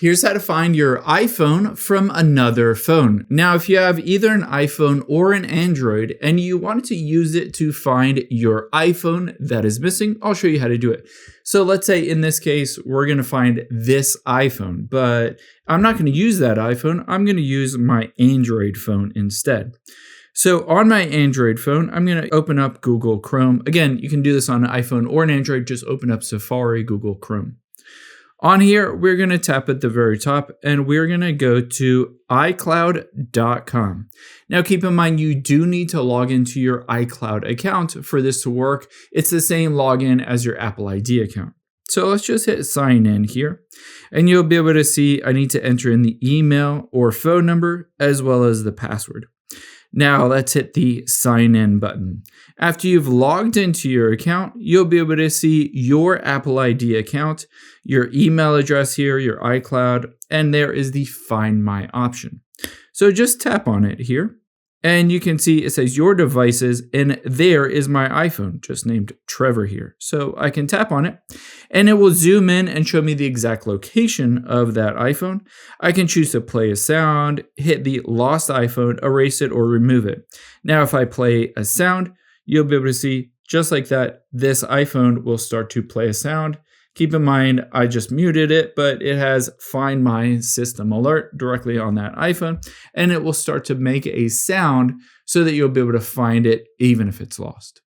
Here's how to find your iPhone from another phone. Now, if you have either an iPhone or an Android and you wanted to use it to find your iPhone that is missing, I'll show you how to do it. So let's say in this case, we're going to find this iPhone, but I'm not going to use that iPhone. I'm going to use my Android phone instead. So on my Android phone, I'm going to open up Google Chrome. Again, you can do this on an iPhone or an Android. Just open up Safari, Google Chrome. On here, we're going to tap at the very top and we're going to go to iCloud.com. Now, keep in mind, you do need to log into your iCloud account for this to work. It's the same login as your Apple ID account. So let's just hit sign in here and you'll be able to see I need to enter in the email or phone number as well as the password. Now let's hit the sign in button. After you've logged into your account, you'll be able to see your Apple ID account, your email address here, your iCloud, and there is the Find My option. So just tap on it here, and you can see it says your devices, and there is my iPhone, just named Trevor here. So I can tap on it, and it will zoom in and show me the exact location of that iPhone. I can choose to play a sound, hit the lost iPhone, erase it, or remove it. Now, if I play a sound, you'll be able to see, just like that, this iPhone will start to play a sound. Keep in mind, I just muted it, but it has Find My System Alert directly on that iPhone, and it will start to make a sound so that you'll be able to find it even if it's lost.